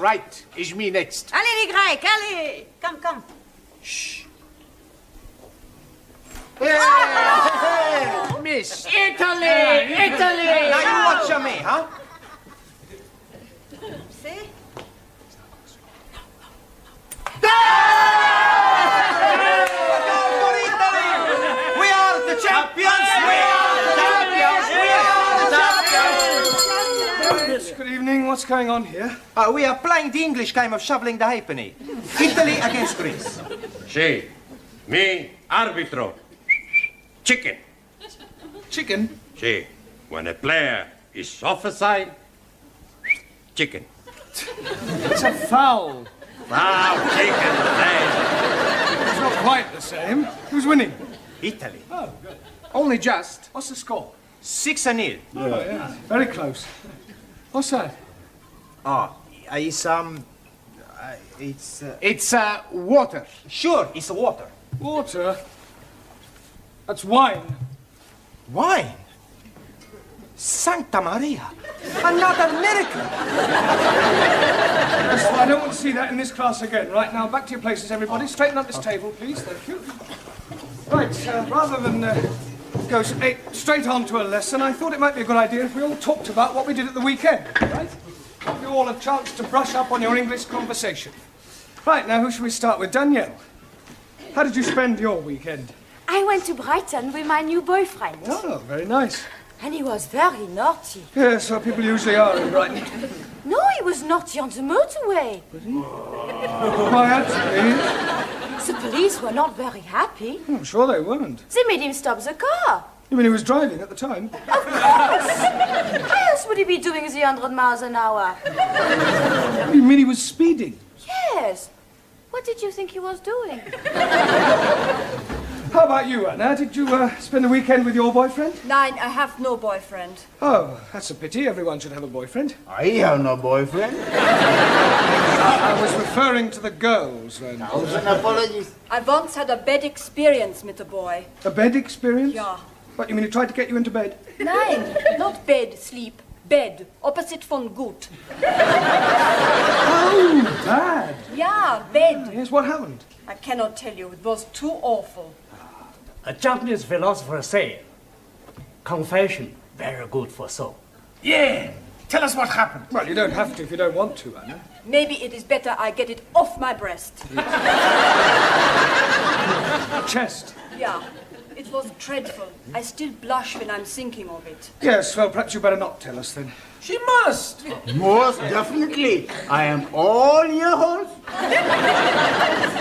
Right, is me next. Allez les Grecs, allez. Come. Shh. Hey, miss. Italy! Now you watch me, huh? See? We are the champions! Yes, good evening. What's going on here? We are playing the English game of shoveling the halfpenny. Italy against Greece. Sì, me arbitro. Chicken. Chicken? Sì, when a player is offside, chicken. It's a foul. Wow, chicken, hey. It's not quite the same. Who's winning? Italy. Oh, good. Only just. What's the score? 6-0. Oh, yeah. Very close. What's that? It's Water. Sure, it's water. Water? That's wine. Wine? Santa Maria. Another miracle. Listen, I don't want to see that in this class again. Right, now, back to your places, everybody. Straighten up this table, please. Thank you. Right, rather than go straight on to a lesson, I thought it might be a good idea if we all talked about what we did at the weekend, right? Give you all a chance to brush up on your English conversation. Right, now, who should we start with? Danielle. How did you spend your weekend? I went to Brighton with my new boyfriend. Oh, very nice. And he was very naughty. Yes, well, people usually are in Brighton. No, he was naughty on the motorway. Why, actually, The police were not very happy. I'm sure they weren't. They made him stop the car. You mean he was driving at the time? Of course! How else would he be doing the 100 miles an hour? You mean he was speeding? Yes. What did you think he was doing? How about you, Anna? Did you spend the weekend with your boyfriend? Nein, I have no boyfriend. Oh, that's a pity. Everyone should have a boyfriend. I have no boyfriend. I was referring to the girls, then. Thousand apologies. I once had a bad experience with a boy. A bed experience? Yeah. What, you mean he tried to get you into bed? Nein, not bed, sleep. Bed, opposite von gut. Oh, bad. Yeah, bed. Yes, what happened? I cannot tell you, it was too awful. A Japanese philosopher said, confession, very good for soul. Yeah. Tell us what happened. Well, you don't have to if you don't want to, Anna. Maybe it is better I get it off my breast. Chest. Yeah, it was dreadful. I still blush when I'm thinking of it. Yes, well, perhaps you better not tell us then. She must. Most definitely. I am all earholes.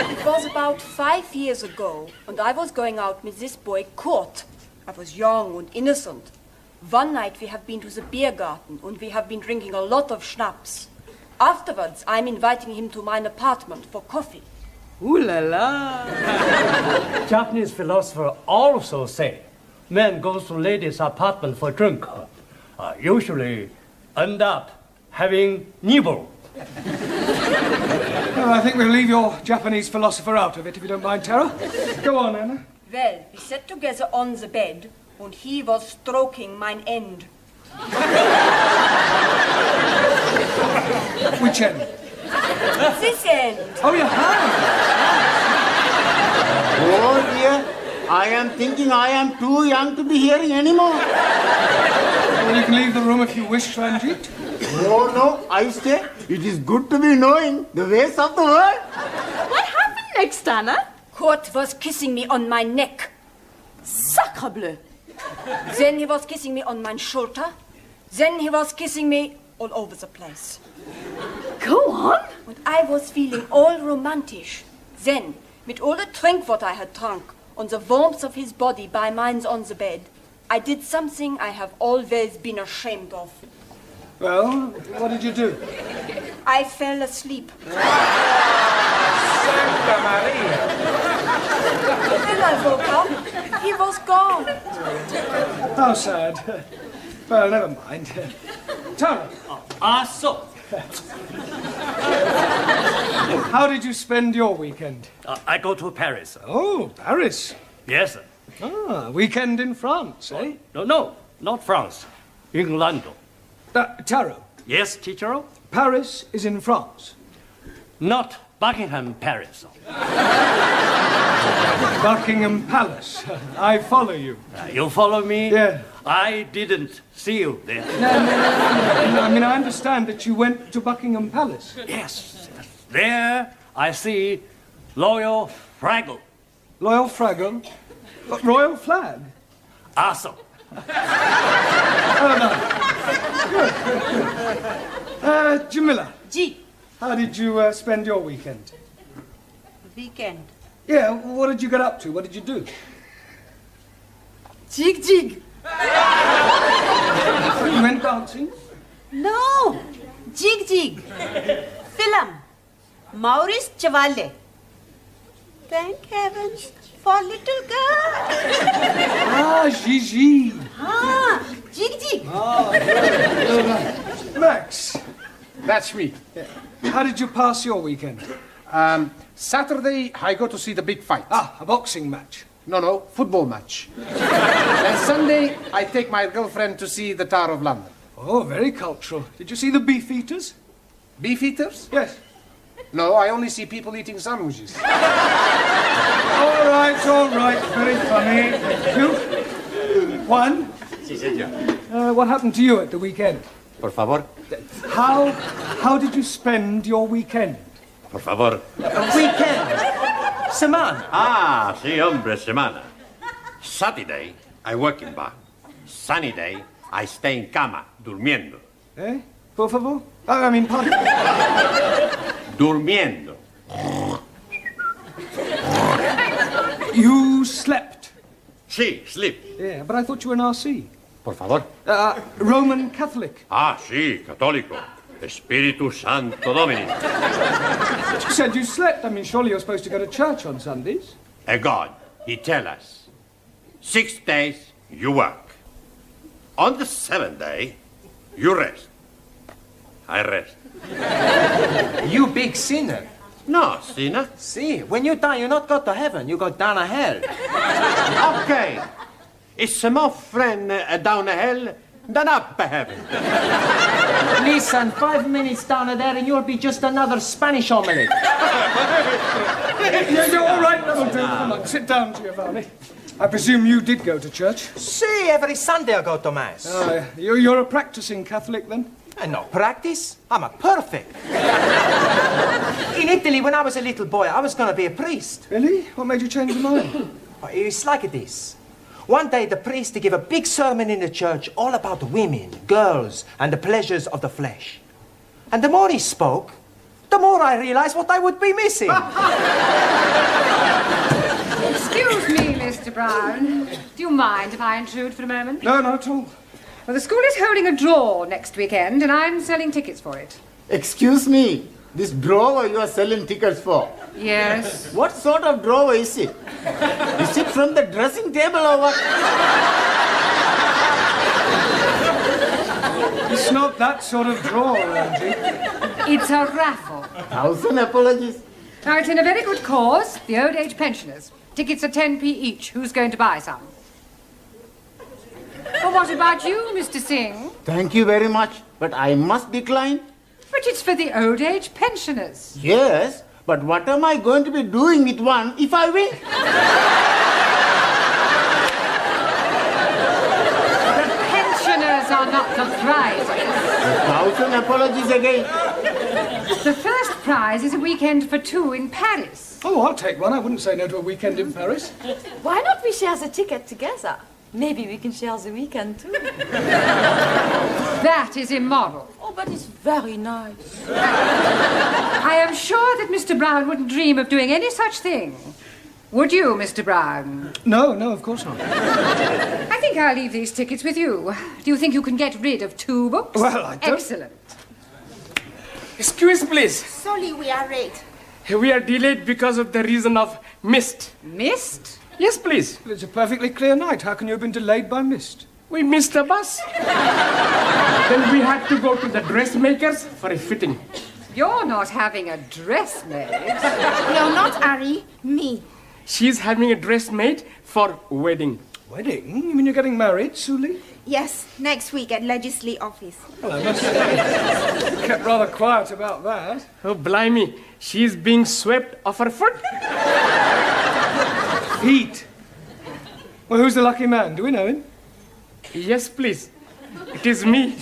It was about 5 years ago, and I was going out with this boy, Kurt. I was young and innocent. One night we have been to the beer garden, and we have been drinking a lot of schnapps. Afterwards, I'm inviting him to my apartment for coffee. Ooh la la! Japanese philosopher also say, man goes to lady's apartment for drink. Usually end up having nibble. Well, I think we'll leave your Japanese philosopher out of it, if you don't mind, Tara. Go on, Anna. Well, we sat together on the bed, and he was stroking mine end. Which end? This end. Oh, your hand. Oh dear. I am thinking I am too young to be hearing anymore. Well, you can leave the room if you wish, Ranjit. No, I say it is good to be knowing the ways of the world. What happened next, Anna? Kurt was kissing me on my neck. Sacre bleu. Then he was kissing me on my shoulder. Then he was kissing me all over the place. Go on. And I was feeling all romantic. Then, with all the drink what I had drunk, on the warmth of his body by mine on the bed, I did something I have always been ashamed of. Well, what did you do? I fell asleep. Santa Maria. Then I woke up. He was gone. How sad. Well, never mind. Tara. So. How did you spend your weekend? I go to Paris. Oh, Paris. Yes, sir. Ah, weekend in France, eh? No, not France. England. Taro, Yes, teacher? Paris is in France. not Buckingham Palace. Buckingham Palace. I follow you. You follow me? Yeah. I didn't see you there. No. I mean, I understand that you went to Buckingham Palace. Yes. There I see Royal Fraggle. Royal Fraggle? Royal flag? Awesome. Jamila, G. how did you spend your weekend? Weekend. Yeah, what did you get up to? What did you do? Jig jig. You went dancing? No. Jig jig. Film. Maurice Chevalier. Thank heavens for little girl. Ah, Gigi. Ah, jig jig. Max, That's me. how did you pass your weekend? Saturday, I go to see the big fight. Ah, a boxing match. No, football match. And Sunday, I take my girlfriend to see the Tower of London. Oh, very cultural. Did you see the beef eaters? Beef eaters? Yes. No, I only see people eating sandwiches. All right. Very funny. Thank you. Juan, Sí, señor. what happened to you at the weekend? Por favor. How did you spend your weekend? Por favor. Weekend. Semana. Ah, sí, hombre, semana. Saturday, I work in bar. Sunny day, I stay in cama, durmiendo. Eh? Por favor? I mean, pardon? Durmiendo. You slept. Sí, sleep. Yeah, but I thought you were an RC. Por favor. Roman Catholic. Ah, sí, católico. Espíritu Santo Domini. You said you slept. I mean, surely you're supposed to go to church on Sundays. A God, he tell us, 6 days you work. On the 7th day, you rest. I rest. You big sinner. No, sinner. See, when you die, you not go to heaven, you go down to hell. Okay. It's more friend down the hell than up heaven. Listen, 5 minutes down there and you'll be just another Spanish omelette. You're all right, that'll do. Come on, sit down, Giovanni. I presume you did go to church. See, every Sunday I go to Mass. You're a practicing Catholic, then? And no practice. I'm a perfect. In Italy, when I was a little boy, I was going to be a priest. Really? What made you change your mind? It's like this. One day, the priest gave a big sermon in the church all about women, girls, and the pleasures of the flesh. And the more he spoke, the more I realized what I would be missing. Excuse me, Mr. Brown. Do you mind if I intrude for a moment? No, not at all. Well, the school is holding a draw next weekend, and I'm selling tickets for it. Excuse me, this drawer you are selling tickets for? Yes. What sort of drawer is it? Is it from the dressing table or what? It's not that sort of drawer, Angie. It's a raffle. 1,000 apologies. Now, it's in a very good cause, the old age pensioners. Tickets are 10p each. Who's going to buy some? Well, what about you, Mr. Singh? Thank you very much, but I must decline. But it's for the old age pensioners. Yes, but what am I going to be doing with one if I win? The pensioners are not the prizes. 1,000 apologies again. The first prize is a weekend for two in Paris. Oh, I'll take one. I wouldn't say no to a weekend in Paris. Why not we share the ticket together? Maybe we can share the weekend too. That is immoral. Oh, but it's very nice. I am sure that Mr. Brown wouldn't dream of doing any such thing. Would you, Mr. Brown? No, of course not. I think I'll leave these tickets with you. Do you think you can get rid of 2 books? Well, I don't... Excellent. Excuse, please. Sorry, we are late. We are delayed because of the reason of mist. Mist? Yes, please. It's a perfectly clear night. How can you have been delayed by mist? We missed the bus. Then we had to go to the dressmakers for a fitting. You're not having a dress made. You're not Ari, me. She's having a dress made for wedding. Wedding? You mean you're getting married, Suli? Yes, next week at Legislative office. Well, I must say, kept rather quiet about that. Oh, blimey. She's being swept off her foot. Feet. Well, who's the lucky man? Do we know him? Yes, please. It is me.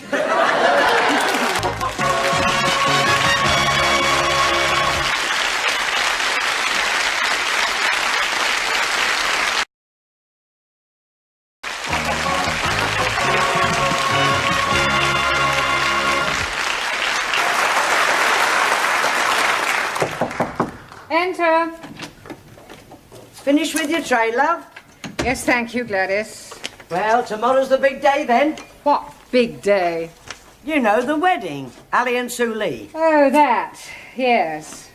Enter. Finished with your tray, love? Yes, thank you, Gladys. Well, tomorrow's the big day then. What big day? You know, the wedding. Ali and Sue Lee. Oh, that. Yes.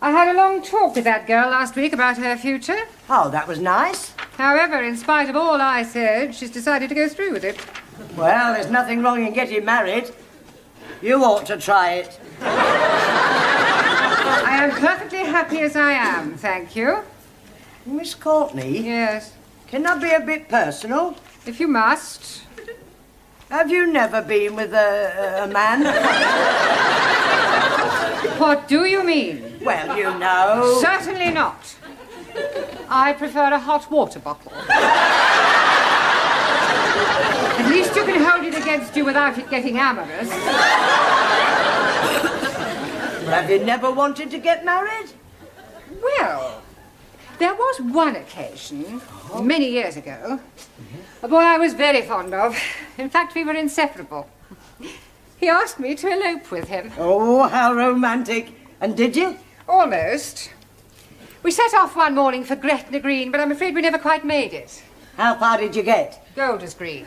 I had a long talk with that girl last week about her future. Oh, that was nice. However, in spite of all I said, she's decided to go through with it. Well, there's nothing wrong in getting married. You ought to try it. I am perfectly happy as I am, thank you. Miss Courtney? Yes. Can I be a bit personal? If you must. Have you never been with a man? What do you mean? Well, you know. Certainly not. I prefer a hot water bottle. At least you can hold it against you without it getting amorous. Well, have you never wanted to get married? Well, there was one occasion, many years ago, a boy I was very fond of. In fact, we were inseparable. He asked me to elope with him. Oh, how romantic. And did you? Almost. We set off one morning for Gretna Green, but I'm afraid we never quite made it. How far did you get? Golders Green.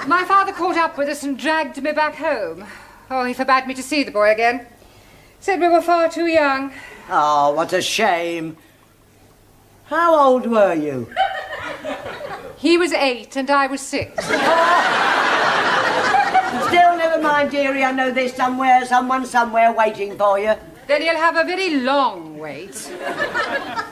My father caught up with us and dragged me back home. Oh, he forbade me to see the boy again. Said we were far too young. Oh, what a shame. How old were you? He was 8 and I was 6. Still, never mind, dearie. I know there's someone somewhere waiting for you. Then you'll have a very long wait.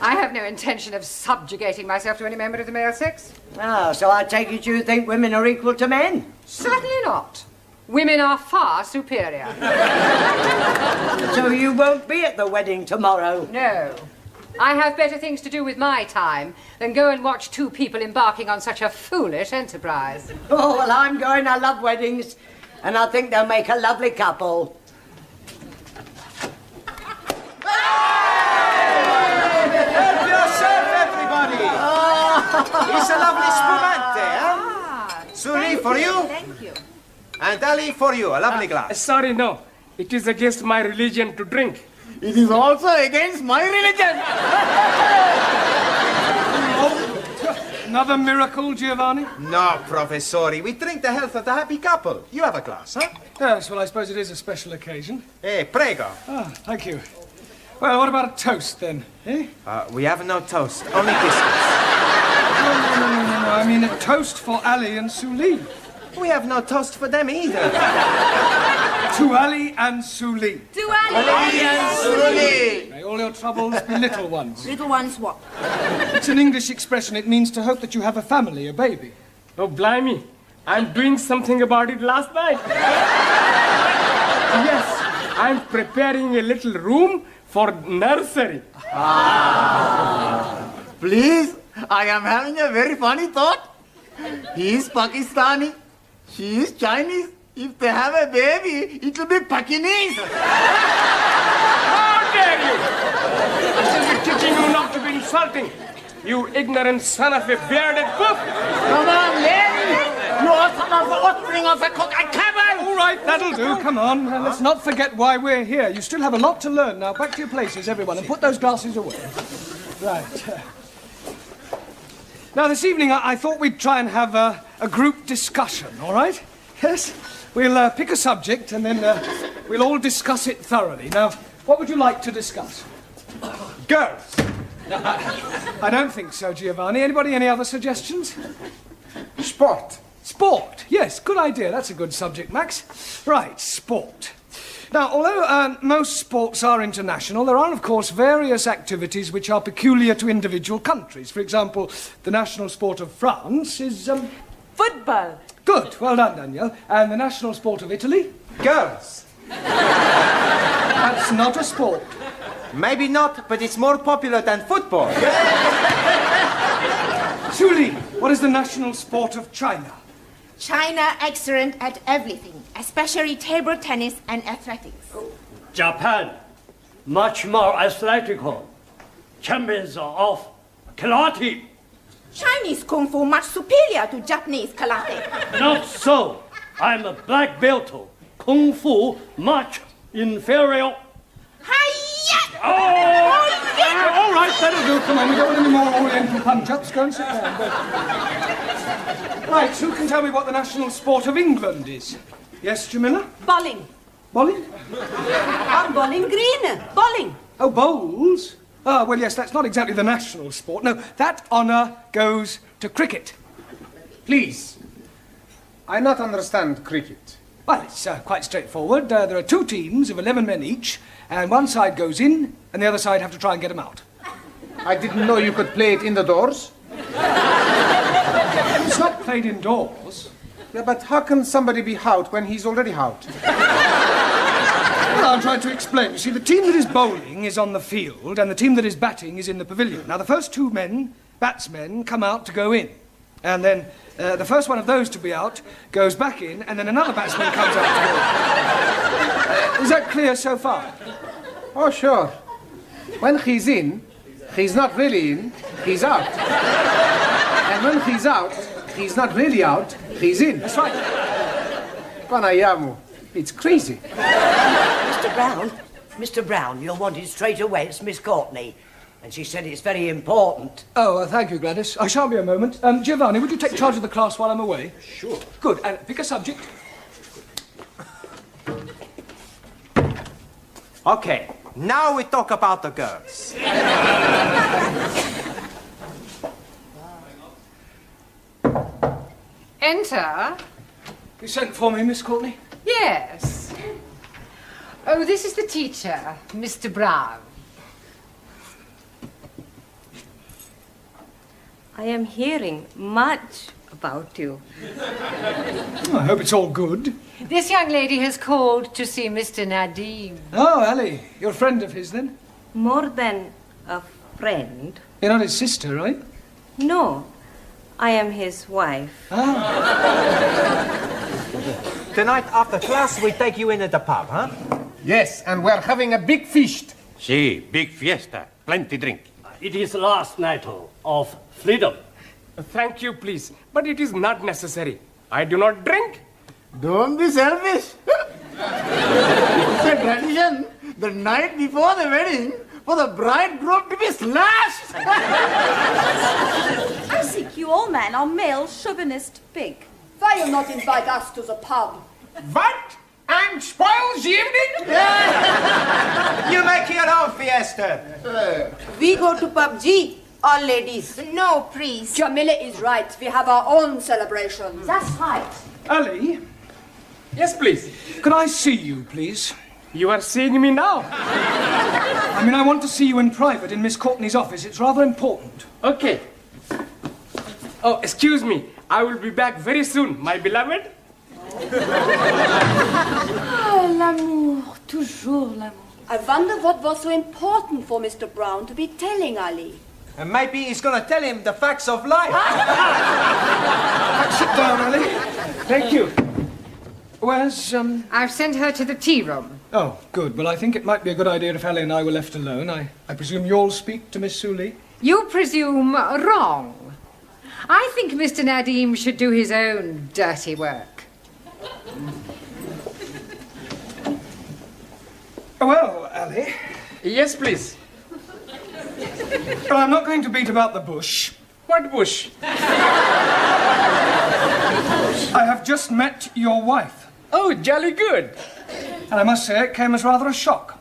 I have no intention of subjugating myself to any member of the male sex. Oh, so I take it you think women are equal to men? Certainly not. Women are far superior. So you won't be at the wedding tomorrow? No. I have better things to do with my time than go and watch two people embarking on such a foolish enterprise. Oh, well, I'm going. I love weddings. And I think they'll make a lovely couple. Help yourself, everybody! It's a lovely spumante, huh? Suri, for you. Thank you. And Ali, for you. A lovely glass. Sorry, no. It is against my religion to drink. It is also against my religion. Another miracle, Giovanni? No, Professori. We drink the health of the happy couple. You have a glass, huh? Yes, well, I suppose it is a special occasion. Prego. Ah, thank you. Well, what about a toast, then? Eh? We have no toast, only biscuits. No. I mean a toast for Ali and Sue Lee. We have no toast for them either. To Ali and Sue Lee. To Ali and Sue Lee. May all your troubles be little ones. Little ones what? It's an English expression. It means to hope that you have a family, a baby. Oh, blimey. I'm doing something about it last night. Yes, I'm preparing a little room for nursery. Please, I am having a very funny thought. He is Pakistani. She is Chinese. If they have a baby, it will be Pakinese. How dare you! I shall be teaching you not to be insulting. You ignorant son of a bearded buff. Come on, Len. You are son of a offspring of a cock and camel. All right, that'll do. Come on. Let's not forget why we're here. You still have a lot to learn. Now, back to your places, everyone, and put those glasses away. Right. Now, this evening, I thought we'd try and have a group discussion, all right? Yes? We'll pick a subject, and then we'll all discuss it thoroughly. Now, what would you like to discuss? Girls. I don't think so, Giovanni. Anybody, any other suggestions? Sport. Sport. Yes, good idea. That's a good subject, Max. Right, sport. Now, although most sports are international, there are, of course, various activities which are peculiar to individual countries. For example, the national sport of France is... Football. Good. Well done, Danielle. And the national sport of Italy? Girls. That's not a sport. Maybe not, but it's more popular than football. Suli, what is the national sport of China? China excellent at everything, especially table tennis and athletics. Japan, much more athletical. Champions of karate. Chinese kung fu much superior to Japanese karate. Not so. I'm a black belt. Kung fu much inferior. Hi-ya! All right, that'll do. Come on, we don't want any more Oriental punch-ups. Go and sit down. Right, who can tell me what the national sport of England is? Yes, Jamila? Bowling. Bowling? Bowling green. Bowling. Oh, bowls? Ah, well, yes, that's not exactly the national sport. No, that honour goes to cricket. Please. I not understand cricket. Well, it's quite straightforward. There are 2 teams of 11 men each, and one side goes in, and the other side have to try and get them out. I didn't know you could play it indoors. It's not played indoors. Yeah, but how can somebody be out when he's already out? Well, I'll try to explain. You see, the team that is bowling is on the field, and the team that is batting is in the pavilion. Now, the first 2 men, batsmen, come out to go in. And then the first one of those to be out goes back in, and then another batsman comes out to go in. Is that clear so far? Oh, sure. When he's in, he's not really in, he's out. And when he's out, he's not really out, he's in. That's right. Panayamu, it's crazy. Mr. Brown, you're wanted straight away. It's Miss Courtney. And she said it's very important. Oh, thank you, Gladys. I shan't be a moment. Giovanni, would you take charge of the class while I'm away? Sure. Good. And pick a subject. Okay, now we talk about the girls. Enter. You sent for me, Miss Courtney? Yes. Oh, this is the teacher, Mr. Brown. I am hearing much about you. I hope it's all good. This young lady has called to see Mr. Nadim. Oh, Ali, you're a friend of his, then? More than a friend. You're not his sister, right? No, I am his wife. Tonight after class, we take you in at the pub, huh? Yes, and we're having a big feast. Si, big fiesta. Plenty drink. It is last night of freedom. Thank you, please. But it is not necessary. I do not drink. Don't be selfish. It's a tradition the night before the wedding for the bridegroom to be slashed. I think you all men are male chauvinist pig. Why you not invite us to the pub? What? And spoils the evening? You make your own fiesta. We go to PUBG, all ladies. No, please. Jamila is right. We have our own celebrations. That's right. Ali, Yes, please. could I see you, please? You are seeing me now. I mean, I want to see you in private in Miss Courtney's office. It's rather important. Okay. Oh, excuse me. I will be back very soon, my beloved. Ah, l'amour, toujours l'amour. I wonder what was so important for Mr. Brown to be telling Ali. And maybe he's gonna tell him the facts of life. Sit down, Ali. Thank you. Where's, I've sent her to the tea room. Oh, good. Well, I think it might be a good idea if Ali and I were left alone. I presume you'll speak to Miss Suli? You presume wrong. I think Mr. Nadim should do his own dirty work. Well, Ali, Yes, please. well, I'm not going to beat about the bush. What bush? I have just met your wife, Oh, jolly good. and I must say it came as rather a shock.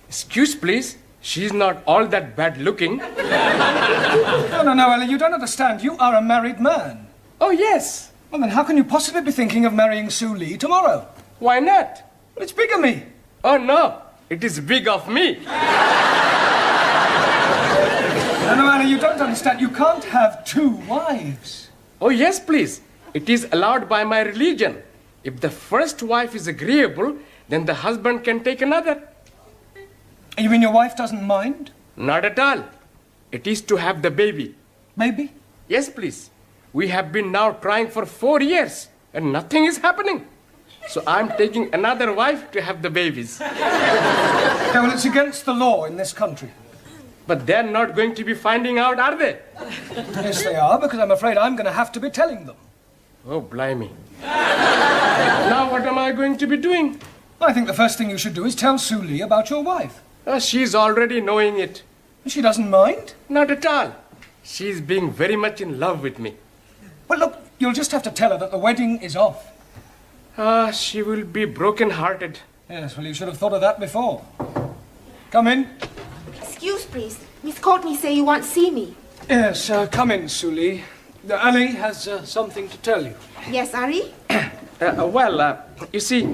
Excuse, please. She's not all that bad looking. No, Ali, you don't understand. You are a married man. Oh, yes. Well, then how can you possibly be thinking of marrying Sue Lee tomorrow? Why not? Well, it's bigamy. Oh, no. It is big of me. No, Anna, you don't understand. You can't have 2 wives. Oh, yes, please. It is allowed by my religion. If the first wife is agreeable, then the husband can take another. You mean your wife doesn't mind? Not at all. It is to have the baby. Baby? Yes, please. We have been now trying for 4 years, and nothing is happening. So I'm taking another wife to have the babies. Yeah, well, it's against the law in this country. But they're not going to be finding out, are they? Yes, they are, because I'm afraid I'm going to have to be telling them. Oh, blimey. Now what am I going to be doing? I think the first thing you should do is tell Sue Lee about your wife. She's already knowing it. She doesn't mind? Not at all. She's being very much in love with me. Well, look, you'll just have to tell her that the wedding is off. She will be broken-hearted. Yes, well, you should have thought of that before. Come in. Excuse, please. Miss Courtney say you want to see me. Yes, come in, Sue Lee. Ali has something to tell you. Yes, Ari? You see,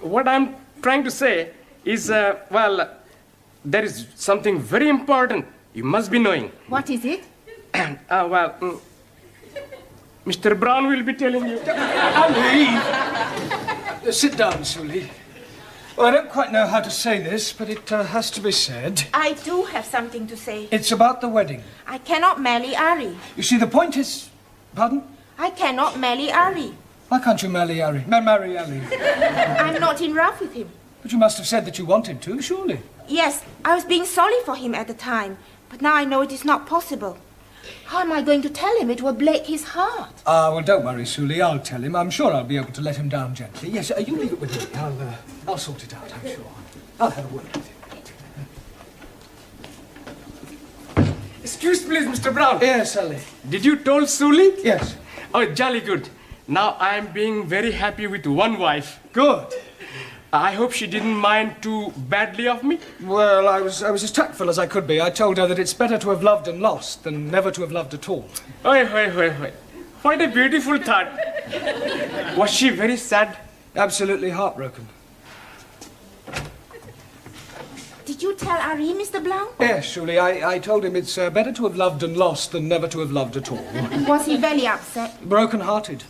what I'm trying to say is, there is something very important you must be knowing. What is it? Mr. Brown will be telling you. Ali! Sit down, Sue Lee. Well, I don't quite know how to say this, but it has to be said. I do have something to say. It's about the wedding. I cannot marry Ari. You see, the point is... Pardon? I cannot marry Ari. Why can't you marry Ali? Marry Ali. I'm not in love with him. But you must have said that you wanted to, surely. Yes, I was being sorry for him at the time, but now I know it is not possible. How am I going to tell him? It will break his heart. Well, don't worry, Sue Lee. I'll tell him. I'm sure I'll be able to let him down gently. Yes, you leave it with me. I'll sort it out, I'm sure. I'll have a word with him. Excuse please, Mr. Brown. Yes, Ali. Did you told Suli? Yes. Oh, jolly good. Now I'm being very happy with one wife. Good. I hope she didn't mind too badly of me. Well, I was as tactful as I could be. I told her that it's better to have loved and lost than never to have loved at all. Oi. What a beautiful thought. Was she very sad? Absolutely heartbroken. Did you tell Ari, Mr. Blount? Yes, Julie. I told him it's better to have loved and lost than never to have loved at all. Was he very upset? Broken-hearted.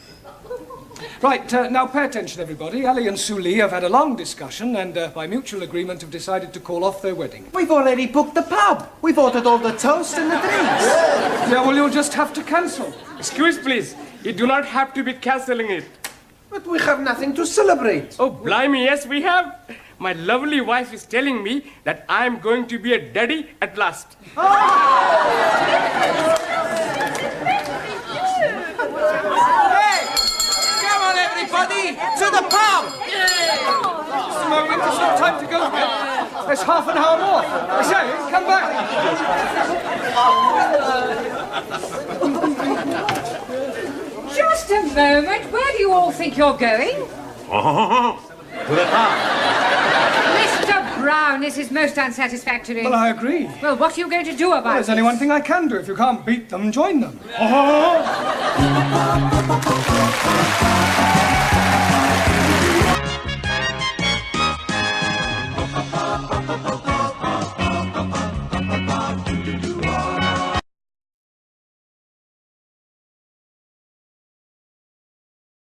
Right, now pay attention, everybody. Ali and Sue Lee have had a long discussion and, by mutual agreement, have decided to call off their wedding. We've already booked the pub. We've ordered all the toast and the drinks. Yeah, well, you'll just have to cancel. Excuse, please. You do not have to be cancelling it. But we have nothing to celebrate. Oh, blimey, yes, we have. My lovely wife is telling me that I'm going to be a daddy at last. Everybody, to the pub! Just a moment, there's no time to go yet. There's half an hour more. I say, come back. Just a moment. Where do you all think you're going? To the pub. Mr. Brown, this is most unsatisfactory. Well, I agree. Well, what are you going to do about Well, there's this? only one thing I can do. If you can't beat them, join them.